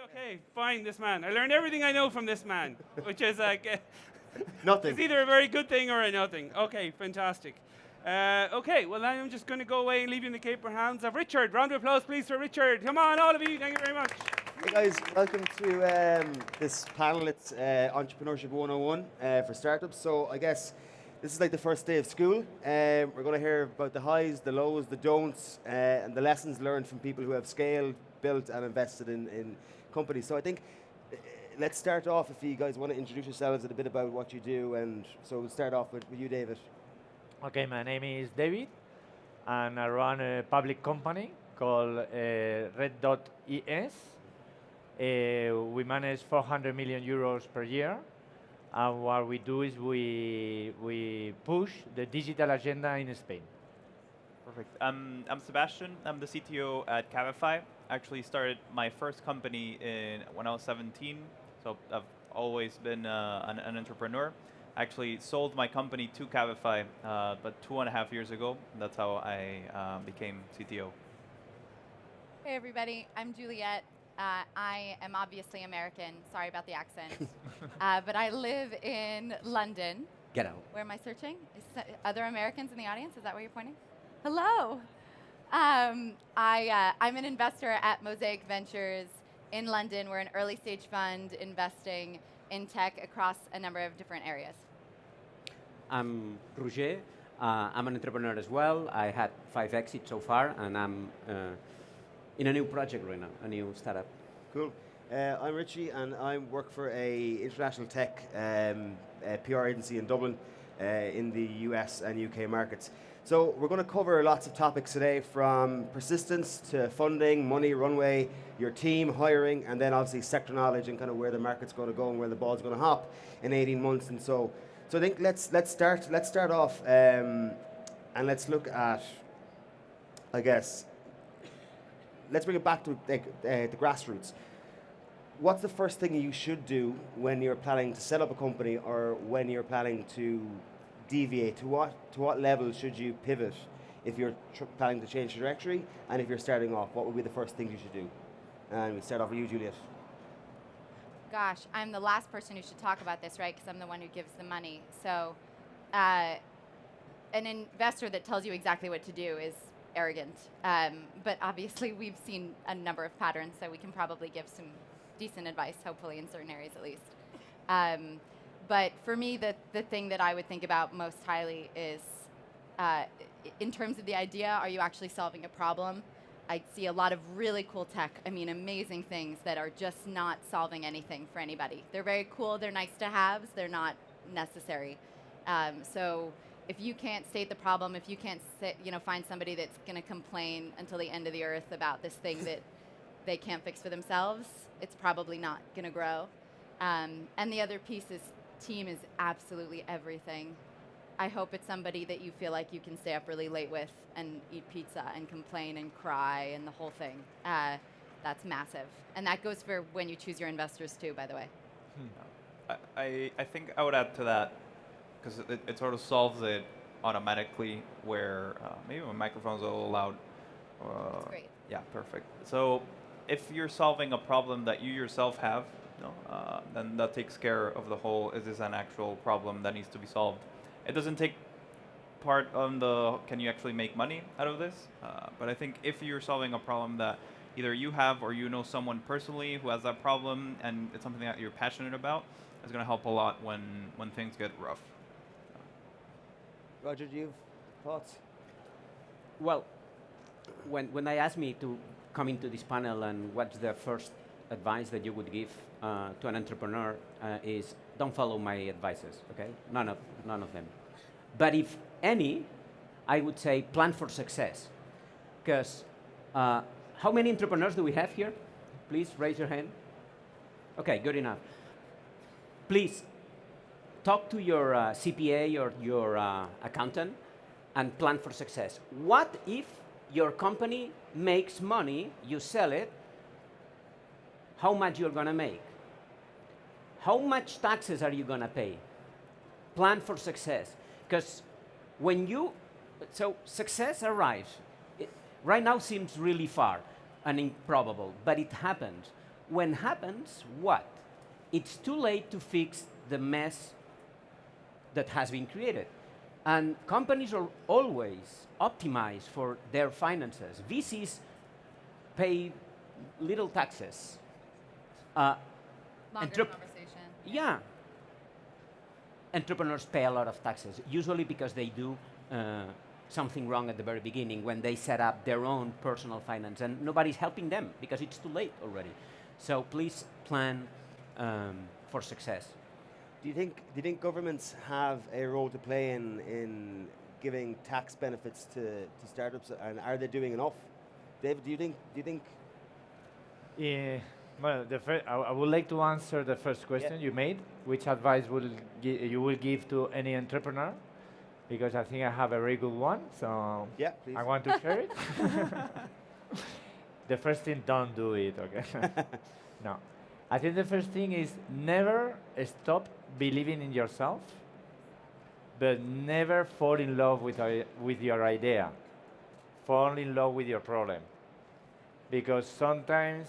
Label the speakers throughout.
Speaker 1: Okay, fine, this man. I learned everything I know from this man, which is like,
Speaker 2: Nothing.
Speaker 1: it's either a very good thing or a nothing. Okay, fantastic. Okay, well, I'm just going to go away and leave you in the capable hands of Richard. Round of applause, please, for Richard. Come on, all of you. Thank you very much.
Speaker 2: Hey guys, welcome to this panel. It's Entrepreneurship 101 for startups. So I guess this is like the first day of school. We're going to hear about the highs, the lows, the don'ts, and the lessons learned from people who have scaled, built, and invested in companies. So I think let's start off, if you guys want to introduce yourselves and a bit about what you do. And so we'll start off with you, David.
Speaker 3: Okay, my name is David, and I run a public company called Red Dot ES. We manage 400 million euros per year, and what we do is we push the digital agenda in Spain.
Speaker 4: Perfect. I'm Sebastian. I'm the CTO at Cabify. Actually started my first company when I was 17, so I've always been an entrepreneur. Actually sold my company to Cabify but 2.5 years ago. That's how I became CTO.
Speaker 5: Hey everybody, I'm Juliet. I am obviously American. Sorry about the accent. But I live in London.
Speaker 2: Get out.
Speaker 5: Where am I searching? Other Americans in the audience? Is that where you're pointing? Hello. I'm an investor at Mosaic Ventures in London. We're an early stage fund investing in tech across a number of different areas.
Speaker 6: I'm Roger. I'm an entrepreneur as well. I had 5 exits so far, and I'm in a new project right now, a new startup.
Speaker 2: Cool. I'm Richie, and I work for a international tech PR agency in Dublin in the US and UK markets. So we're going to cover lots of topics today, from persistence to funding, money, runway, your team, hiring, and then obviously sector knowledge and kind of where the market's going to go and where the ball's going to hop in 18 months. And so I think let's start off and let's look at, I guess, let's bring it back to the grassroots. What's the first thing you should do when you're planning to set up a company, or when you're planning to deviate? To what level should you pivot if you're planning to change trajectory, and if you're starting off, what would be the first thing you should do? And we start off with you, Juliet.
Speaker 5: Gosh, I'm the last person who should talk about this, right? Because I'm the one who gives the money. So an investor that tells you exactly what to do is arrogant. But obviously we've seen a number of patterns, so we can probably give some decent advice, hopefully in certain areas at least. But for me, the thing that I would think about most highly is, in terms of the idea, are you actually solving a problem? I see a lot of really cool tech, amazing things that are just not solving anything for anybody. They're very cool, they're nice to haves, they're not necessary. So if you can't state the problem, if you can't find somebody that's going to complain until the end of the earth about this thing that they can't fix for themselves, it's probably not going to grow. And the other piece is, team is absolutely everything. I hope it's somebody that you feel like you can stay up really late with and eat pizza and complain and cry and the whole thing. That's massive. And that goes for when you choose your investors too, by the way.
Speaker 4: I think I would add to that, because it sort of solves it automatically, where maybe my microphone's a little loud.
Speaker 5: That's great.
Speaker 4: Yeah, perfect. So if you're solving a problem that you yourself have, then that takes care of the whole, is this an actual problem that needs to be solved? It doesn't take part on the, can you actually make money out of this? But I think if you're solving a problem that either you have or you know someone personally who has that problem, and it's something that you're passionate about, it's going to help a lot when things get rough.
Speaker 2: Roger, do you have thoughts?
Speaker 6: Well, when I asked me to come into this panel, and what's the first advice that you would give to an entrepreneur, is don't follow my advices, okay? None of them. But if any, I would say plan for success. Because how many entrepreneurs do we have here? Please raise your hand. Okay, good enough. Please talk to your CPA or your accountant and plan for success. What if your company makes money, you sell it, how much you're gonna make? How much taxes are you gonna pay? Plan for success. Because so success arrives. Right now seems really far and improbable, but it happens when happens, what? It's too late to fix the mess that has been created. And companies are always optimized for their finances. VCs pay little taxes.
Speaker 5: Longer
Speaker 6: Entrep-
Speaker 5: conversation.
Speaker 6: Yeah. Entrepreneurs pay a lot of taxes, usually because they do something wrong at the very beginning when they set up their own personal finance, and nobody's helping them because it's too late already. So please plan for success.
Speaker 2: Do you think governments have a role to play in giving tax benefits to startups, and are they doing enough? David, do you think?
Speaker 3: Well, I would like to answer the first question you made. Which advice you will give to any entrepreneur? Because I think I have a very good one, so
Speaker 2: Yeah, please.
Speaker 3: I want to share it. The first thing, don't do it, okay? No. I think the first thing is never stop believing in yourself, but never fall in love with your idea. Fall in love with your problem. Because sometimes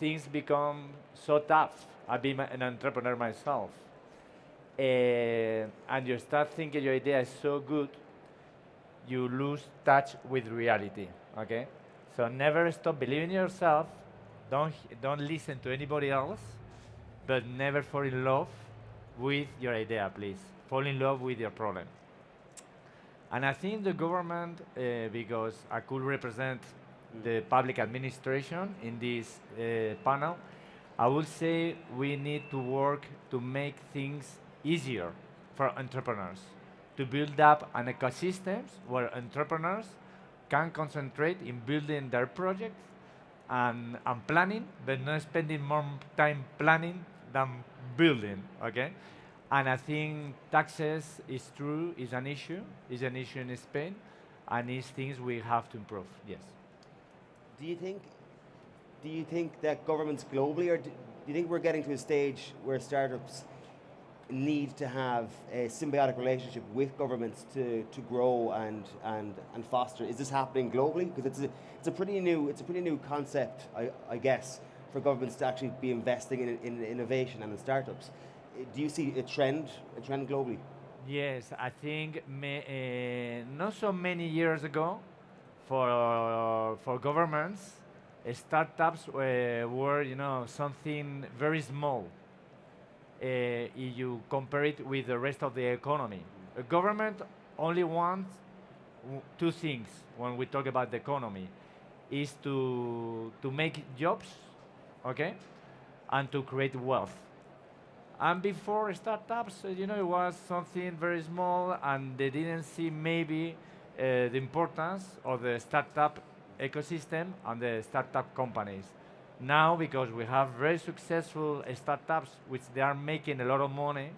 Speaker 3: things become so tough. I've been an entrepreneur myself. And you start thinking your idea is so good, you lose touch with reality, okay? So never stop believing in yourself. Don't listen to anybody else, but never fall in love with your idea, please. Fall in love with your problem. And I think the government, because I could represent the public administration in this panel, I would say we need to work to make things easier for entrepreneurs, to build up an ecosystem where entrepreneurs can concentrate in building their projects and planning, but not spending more time planning than building, okay? And I think taxes is true, is an issue in Spain, and it's things we have to improve, yes.
Speaker 2: Do you think that governments globally, or do you think we're getting to a stage where startups need to have a symbiotic relationship with governments to grow and foster? Is this happening globally? Because it's a pretty new concept, I guess, for governments to actually be investing in innovation and in startups. Do you see a trend globally?
Speaker 3: Yes, I think not so many years ago, for governments, startups were something very small. If you compare it with the rest of the economy, a government only wants two things when we talk about the economy: is to make jobs, okay, and to create wealth. And before startups, it was something very small, and they didn't see maybe the importance of the startup ecosystem and the startup companies. Now, because we have very successful startups, which they are making a lot of money,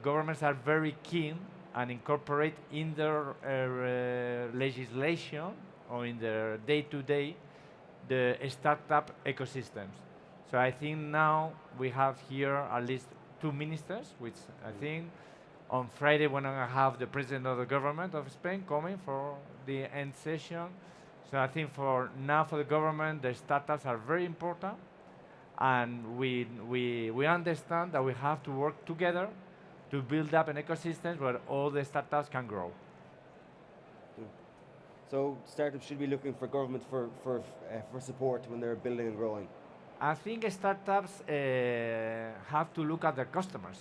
Speaker 3: governments are very keen and incorporate in their legislation or in their day-to-day the startup ecosystems. So I think now we have here at least two ministers, which I think on Friday we're going to have the president of the government of Spain coming for the end session. So I think for the government, the startups are very important, and we understand that we have to work together to build up an ecosystem where all the startups can grow.
Speaker 2: So startups should be looking for government for support when they're building and growing.
Speaker 3: I think startups have to look at their customers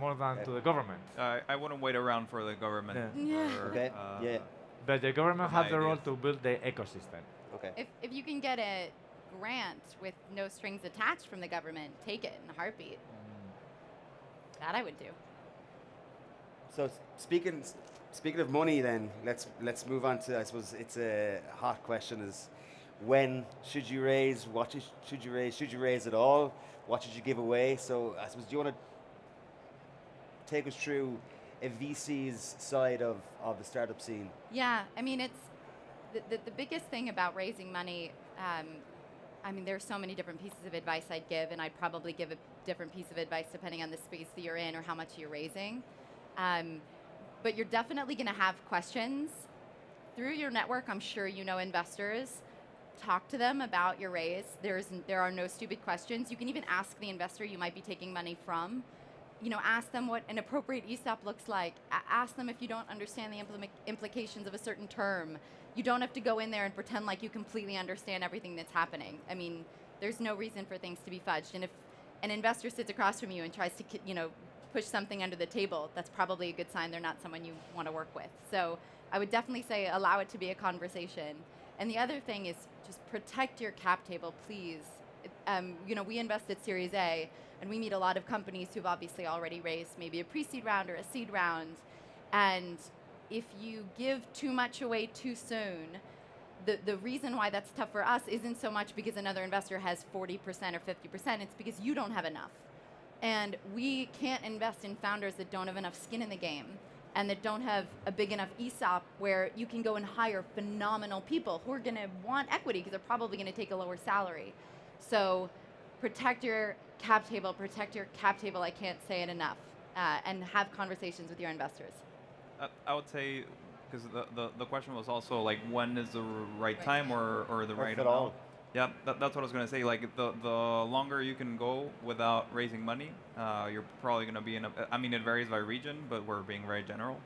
Speaker 3: more than to the government.
Speaker 4: I wouldn't wait around for the government.
Speaker 5: Yeah.
Speaker 4: for,
Speaker 2: Okay. Yeah.
Speaker 3: But the government
Speaker 4: My
Speaker 3: has the role
Speaker 4: ideas.
Speaker 3: to build the ecosystem.
Speaker 2: Okay.
Speaker 5: If you can get a grant with no strings attached from the government, take it in a heartbeat. That I would do.
Speaker 2: So speaking of money, then let's move on to, I suppose it's a hot question, is when should you raise? What should you raise? Should you raise at all? What should you give away? So I suppose, do you want to take us through a VC's side of the startup scene?
Speaker 5: Yeah, I mean, it's the biggest thing about raising money. I mean, there's so many different pieces of advice I'd give, and I'd probably give a different piece of advice depending on the space that you're in or how much you're raising. But you're definitely going to have questions. Through your network, I'm sure you know investors. talk to them about your raise. There are no stupid questions. You can even ask the investor you might be taking money from. Ask them what an appropriate ESOP looks like. Ask them if you don't understand the implications of a certain term. You don't have to go in there and pretend like you completely understand everything that's happening. I mean, there's no reason for things to be fudged. And if an investor sits across from you and tries to, push something under the table, that's probably a good sign they're not someone you want to work with. So I would definitely say allow it to be a conversation. And the other thing is just protect your cap table, please. We invested Series A, and we meet a lot of companies who've obviously already raised maybe a pre-seed round or a seed round. And if you give too much away too soon, the reason why that's tough for us isn't so much because another investor has 40% or 50%, it's because you don't have enough. And we can't invest in founders that don't have enough skin in the game and that don't have a big enough ESOP where you can go and hire phenomenal people who are going to want equity because they're probably going to take a lower salary. So protect your cap table, I can't say it enough, and have conversations with your investors.
Speaker 4: I would say, because the question was also like, when is the right time or the right amount? Yeah, that's what I was going to say. Like, the longer you can go without raising money, you're probably going to be in a... I mean, it varies by region, but we're being very general.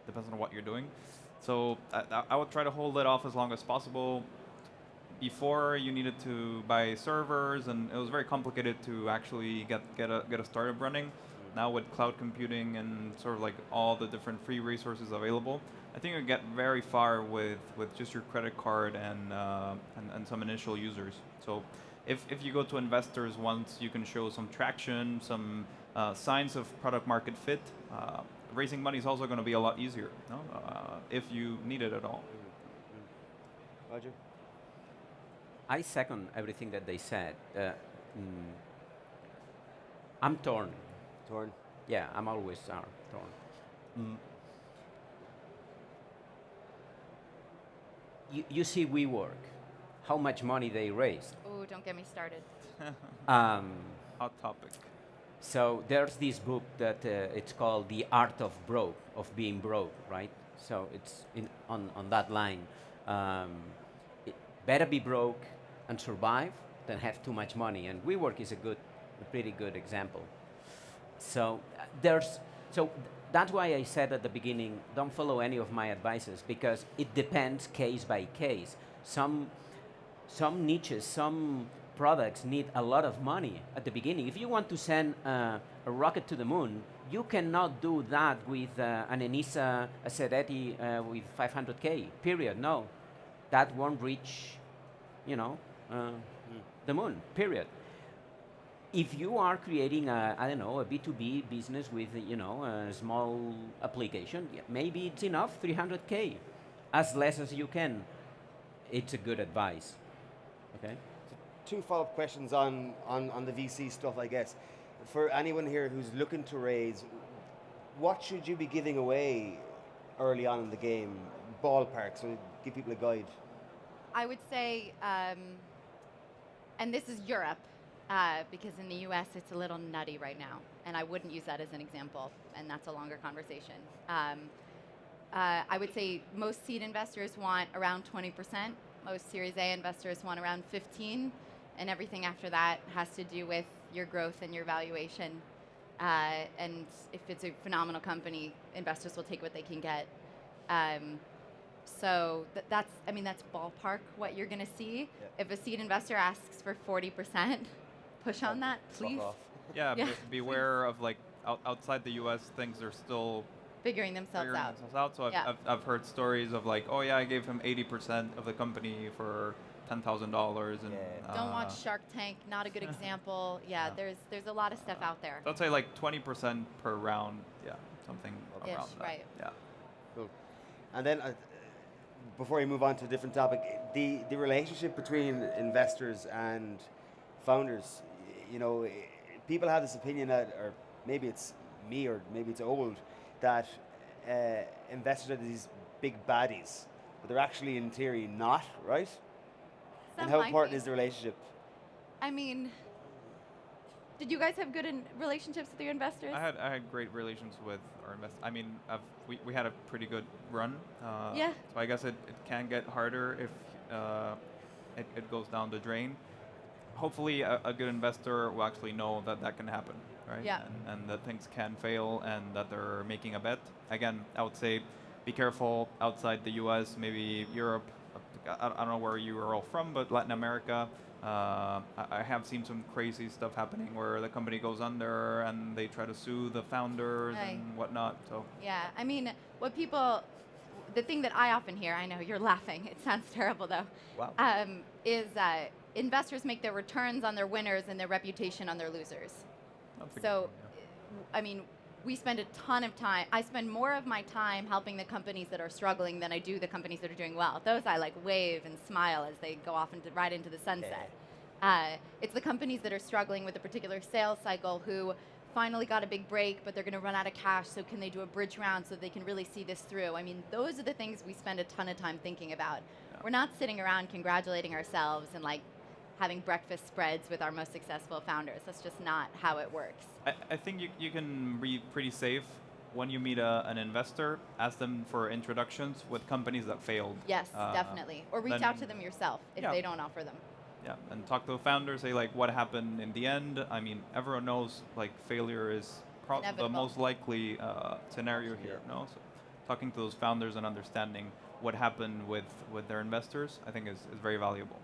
Speaker 4: Depends on what you're doing. So I would try to hold it off as long as possible. Before, you needed to buy servers, and it was very complicated to actually get a startup running. Now with cloud computing and sort of like all the different free resources available, I think you get very far with just your credit card and some initial users. So if you go to investors once you can show some traction, some signs of product market fit, raising money is also going to be a lot easier, no? If you need it at all.
Speaker 2: Roger?
Speaker 6: I second everything that they said. I'm torn.
Speaker 2: Torn?
Speaker 6: Yeah, I'm always torn. You see WeWork, how much money they raised.
Speaker 5: Oh, don't get me started.
Speaker 4: Hot topic.
Speaker 6: So there's this book that it's called The Art of Being Broke, right? So it's on that line. Better be broke and survive than have too much money. And WeWork is a pretty good example. So that's why I said at the beginning, don't follow any of my advices, because it depends case by case. Some niches, some products need a lot of money at the beginning. If you want to send a rocket to the moon, you cannot do that with an ENISA, a Sereti with 500K, period. No, that won't reach, the moon, period. If you are creating a B2B business with, a small application, maybe it's enough, 300K, as less as you can. It's a good advice, okay?
Speaker 2: So 2 follow-up questions on the VC stuff, I guess. For anyone here who's looking to raise, what should you be giving away early on in the game, ballpark, so give people a guide?
Speaker 5: I would say, and this is Europe, because in the US it's a little nutty right now, and I wouldn't use that as an example, and that's a longer conversation. I would say most seed investors want around 20%, most Series A investors want around 15%, and everything after that has to do with your growth and your valuation. And if it's a phenomenal company, investors will take what they can get. So that's ballpark what you're going to see.
Speaker 2: Yeah.
Speaker 5: If a seed investor asks for 40%, push on that, please.
Speaker 2: Fuck off.
Speaker 4: Yeah,
Speaker 5: Yeah.
Speaker 4: beware of like outside the U.S. things are still
Speaker 5: Figuring themselves out.
Speaker 4: So I've heard stories of like, oh yeah, I gave him 80% of the company for $10,000 and
Speaker 2: Yeah.
Speaker 5: Don't watch Shark Tank, not a good example. Yeah, there's a lot of stuff out there.
Speaker 4: I'd say like 20% per round. Yeah, something
Speaker 5: Ish,
Speaker 4: around that.
Speaker 5: right.
Speaker 4: Yeah.
Speaker 2: Cool. And then, before we move on to a different topic, the relationship between investors and founders, people have this opinion that, or maybe it's me or maybe it's old, that investors are these big baddies, but they're actually in theory not, right?
Speaker 5: Some
Speaker 2: And how
Speaker 5: might
Speaker 2: important
Speaker 5: be.
Speaker 2: is the relationship?
Speaker 5: I mean, Did you guys have good relationships with your investors?
Speaker 4: I had great relations with our investors. I mean, we had a pretty good run.
Speaker 5: Yeah.
Speaker 4: So I guess it can get harder if it goes down the drain. Hopefully, a good investor will actually know that that can happen, right?
Speaker 5: Yeah.
Speaker 4: And that things can fail and that they're making a bet. Again, I would say be careful outside the US, maybe Europe. I don't know where you are all from, but Latin America. I have seen some crazy stuff happening where the company goes under and they try to sue the founders
Speaker 5: Right.
Speaker 4: and whatnot. So
Speaker 5: Yeah, I mean, the thing that I often hear, I know you're laughing, it sounds terrible though,
Speaker 4: wow.
Speaker 5: is investors make their returns on their winners and their reputation on their losers.
Speaker 4: That's a good
Speaker 5: So,
Speaker 4: one, yeah.
Speaker 5: I mean, we spend a ton of time, I spend more of my time helping the companies that are struggling than I do the companies that are doing well. Those I like wave and smile as they go off right into the sunset. It's the companies that are struggling with a particular sales cycle who finally got a big break, but they're going to run out of cash, so can they do a bridge round so they can really see this through? I mean, those are the things we spend a ton of time thinking about.
Speaker 4: Yeah.
Speaker 5: We're not sitting around congratulating ourselves and like having breakfast spreads with our most successful founders. That's just not how it works.
Speaker 4: I think you can be pretty safe when you meet an investor. Ask them for introductions with companies that failed.
Speaker 5: Yes, definitely. Or reach out to them yourself if they don't offer them.
Speaker 4: Yeah, and talk to the founders, say like what happened in the end. I mean, everyone knows like failure is the
Speaker 5: Inevitable.
Speaker 4: most likely scenario here. No, so talking to those founders and understanding what happened with their investors, I think is very valuable.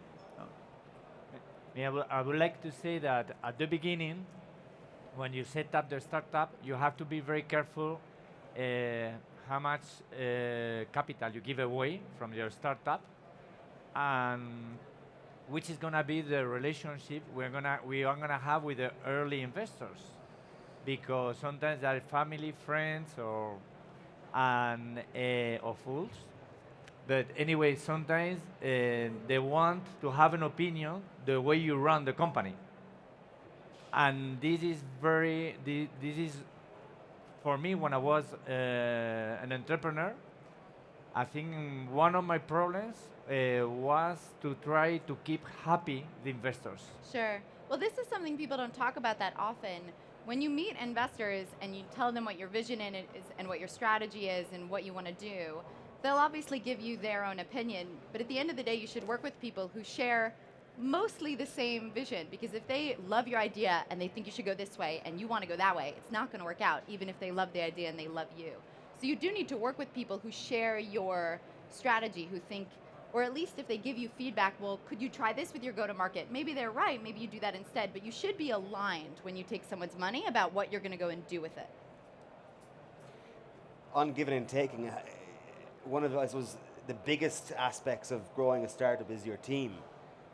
Speaker 3: Yeah, I would like to say that at the beginning, when you set up the startup, you have to be very careful how much capital you give away from your startup, and which is gonna be the relationship we are gonna have with the early investors, because sometimes they're family, friends, or fools. But anyway, sometimes they want to have an opinion the way you run the company, and this is this is for me when I was an entrepreneur. I think one of my problems was to try to keep happy the investors.
Speaker 5: Sure. Well, this is something people don't talk about that often. When you meet investors and you tell them what your vision is and what your strategy is and what you want to do, they'll obviously give you their own opinion. But at the end of the day, you should work with people who share mostly the same vision, because if they love your idea and they think you should go this way and you want to go that way, it's not going to work out, even if they love the idea and they love you. So you do need to work with people who share your strategy, who think, or at least if they give you feedback, well, could you try this with your go-to-market? Maybe they're right, maybe you do that instead, but you should be aligned when you take someone's money about what you're going to go and do with it.
Speaker 2: On giving and taking, one of, I suppose, the biggest aspects of growing a startup is your team.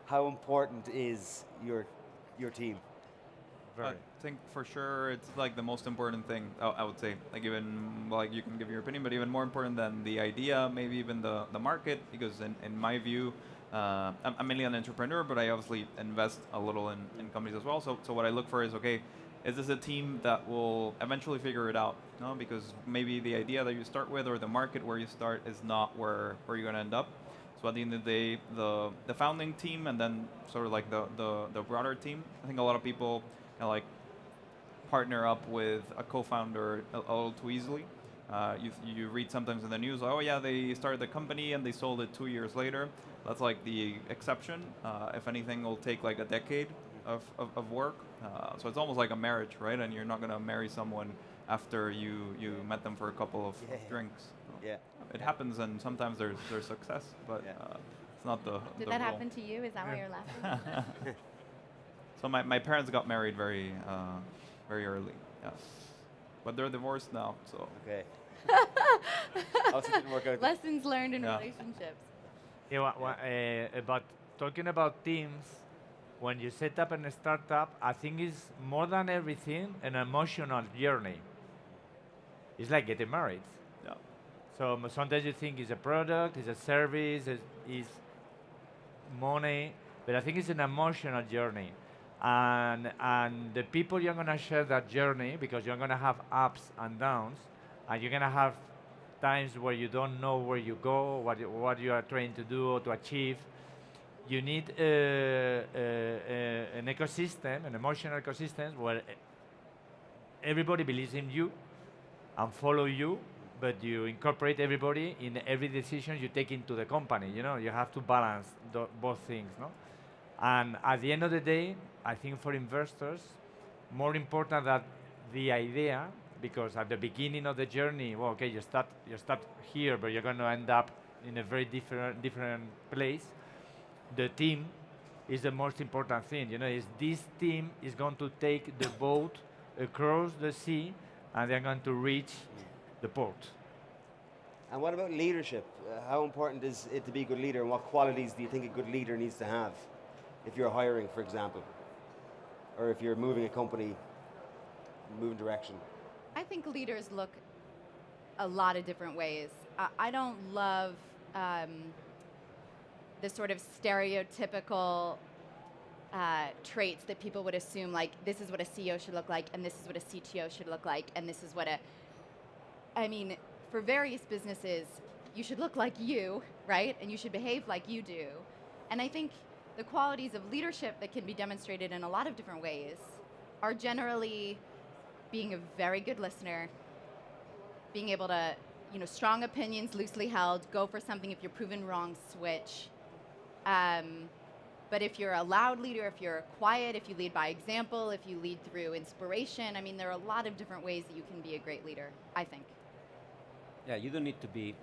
Speaker 2: How important is your team?
Speaker 4: I think for sure it's like the most important thing. I would say, like even like you can give your opinion, but even more important than the idea, maybe even the market, because in my view, I'm mainly an entrepreneur, but I obviously invest a little in companies as well. So what I look for is, okay, is this a team that will eventually figure it out? No, because maybe the idea that you start with or the market where you start is not where you're going to end up. So at the end of the day, the founding team and then sort of like the broader team, I think a lot of people like partner up with a co-founder a little too easily. You read sometimes in the news, oh yeah, they started the company and they sold it 2 years later. That's like the exception. If anything, it'll take like a decade of work. So it's almost like a marriage, right? And you're not going to marry someone after you met them for a couple of drinks.
Speaker 2: Yeah.
Speaker 4: It happens, and sometimes there's success, but it's not the
Speaker 5: Did
Speaker 4: the
Speaker 5: that
Speaker 4: rule.
Speaker 5: happen to you? Is that why you're laughing?
Speaker 4: So my parents got married very early, yeah. But they're divorced now, so.
Speaker 2: Okay. Also didn't work out.
Speaker 5: Lessons learned in
Speaker 4: Yeah.
Speaker 5: relationships.
Speaker 3: Yeah, about talking about teams, when you set up a startup, I think it's more than everything an emotional journey. It's like getting married.
Speaker 4: Yeah.
Speaker 3: So sometimes you think it's a product, it's a service, it's money, but I think it's an emotional journey. And the people you're going to share that journey, because you're going to have ups and downs, and you're going to have times where you don't know where you go, what you are trying to do or to achieve. You need an ecosystem, an emotional ecosystem where everybody believes in you and follow you, but you incorporate everybody in every decision you take into the company. You know, you have to balance both things, no? And at the end of the day, I think for investors, more important than the idea, because at the beginning of the journey, well, okay, you start here, but you're going to end up in a very different place. The team is the most important thing. You know, is this team is going to take the boat across the sea, and they're going to reach the port.
Speaker 2: And what about leadership? How important is it to be a good leader, and what qualities do you think a good leader needs to have if you're hiring, for example, or if you're moving a company, moving direction?
Speaker 5: I think leaders look a lot of different ways. I don't love the sort of stereotypical traits that people would assume, like this is what a CEO should look like, and this is what a CTO should look like, and this is what I mean, for various businesses, you should look like you, right? And you should behave like you do. And I think the qualities of leadership that can be demonstrated in a lot of different ways are generally being a very good listener, being able to, you know, strong opinions, loosely held, go for something if you're proven wrong, switch. But if you're a loud leader, if you're quiet, if you lead by example, if you lead through inspiration, I mean, there are a lot of different ways that you can be a great leader, I think.
Speaker 6: Yeah, you don't need to be.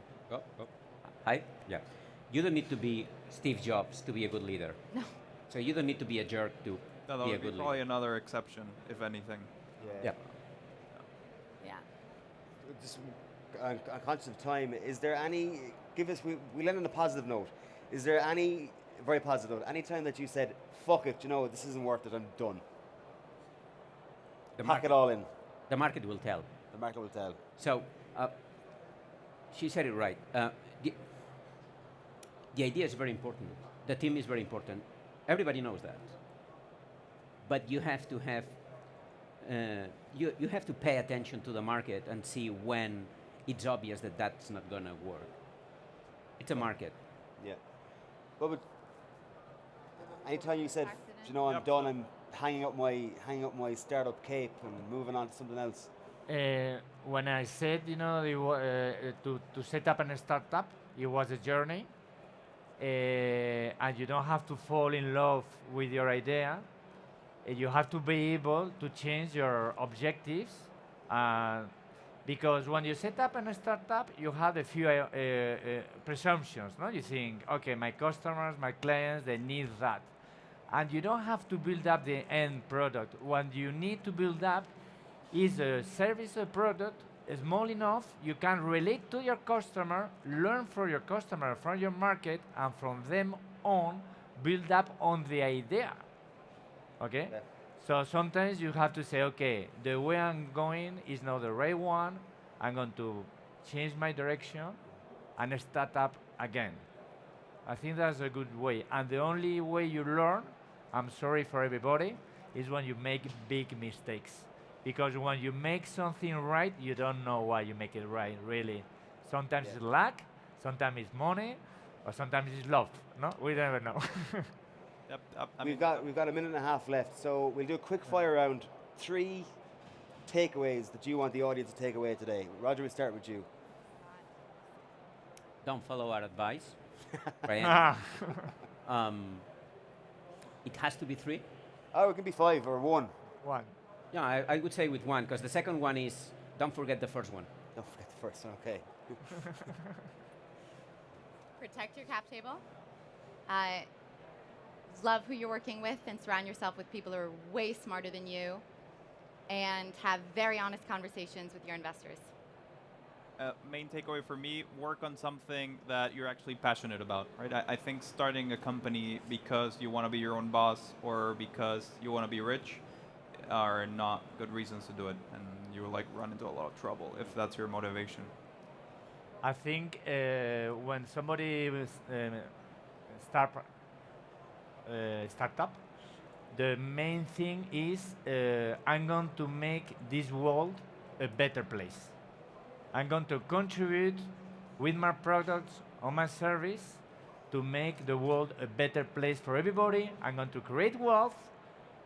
Speaker 6: Hi. Yeah, you don't need to be Steve Jobs to be a good leader.
Speaker 5: No.
Speaker 6: So you don't need to be a jerk to
Speaker 4: No, that
Speaker 6: be a
Speaker 4: would be
Speaker 6: good
Speaker 4: probably
Speaker 6: leader.
Speaker 4: another exception, if anything.
Speaker 6: Yeah.
Speaker 5: Yeah.
Speaker 2: Just, I'm conscious of time. Is there any? We'll end on a positive note. Is there any very positive note? Any time that you said, "Fuck it, you know, this isn't worth it. I'm done." Pack it all in.
Speaker 6: The market will tell.
Speaker 2: The market will tell.
Speaker 6: So, she said it right. The idea is very important. The team is very important. Everybody knows that. But you have to have, you have to pay attention to the market and see when it's obvious that that's not going to work. It's a market.
Speaker 2: Yeah. But anytime you said,
Speaker 5: Accident.
Speaker 2: you know, I'm
Speaker 4: Yep.
Speaker 2: done. I'm hanging up my startup cape and moving on to something else.
Speaker 3: When I said, you know, to set up a startup, it was a journey, and you don't have to fall in love with your idea. You have to be able to change your objectives, because when you set up a startup, you have a few presumptions. No, you think, okay, my customers, my clients, they need that, and you don't have to build up the end product. What you need to build up is a service or product small enough you can relate to your customer, learn from your customer, from your market, and from them on build up on the idea. Okay?
Speaker 2: Yeah.
Speaker 3: So sometimes you have to say, okay, the way I'm going is not the right one. I'm going to change my direction and start up again. I think that's a good way. And the only way you learn, I'm sorry for everybody, is when you make big mistakes. Because when you make something right, you don't know why you make it right, really. Sometimes
Speaker 2: Yeah.
Speaker 3: it's luck, sometimes it's money, or sometimes it's love. No, we never know.
Speaker 4: Yep. I
Speaker 2: We've
Speaker 4: mean,
Speaker 2: got a minute and a half left, so we'll do a quick fire round. 3 takeaways that you want the audience to take away today. Roger, we'll start with you.
Speaker 6: Don't follow our advice. Right? It has to be 3.
Speaker 2: Oh, it can be 5 or 1.
Speaker 3: One.
Speaker 6: Yeah, I would say with 1, because the second one is don't forget the first one.
Speaker 2: Don't forget the first one. Okay.
Speaker 5: Protect your cap table. Love who you're working with and surround yourself with people who are way smarter than you, and have very honest conversations with your investors.
Speaker 4: main takeaway for me, work on something that you're actually passionate about, right? I think starting a company because you want to be your own boss or because you want to be rich are not good reasons to do it, and you will like run into a lot of trouble if that's your motivation.
Speaker 3: I think when somebody startup, the main thing is I'm going to make this world a better place. I'm going to contribute with my products or my service to make the world a better place for everybody. I'm going to create wealth,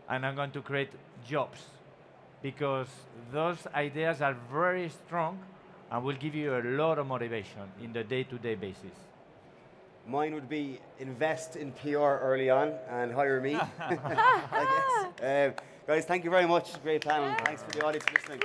Speaker 3: and I'm going to create jobs, because those ideas are very strong and will give you a lot of motivation in the day-to-day basis.
Speaker 2: Mine would be invest in PR early on and hire me, I guess. Guys, thank you very much. Great panel. Thanks for the audience for listening.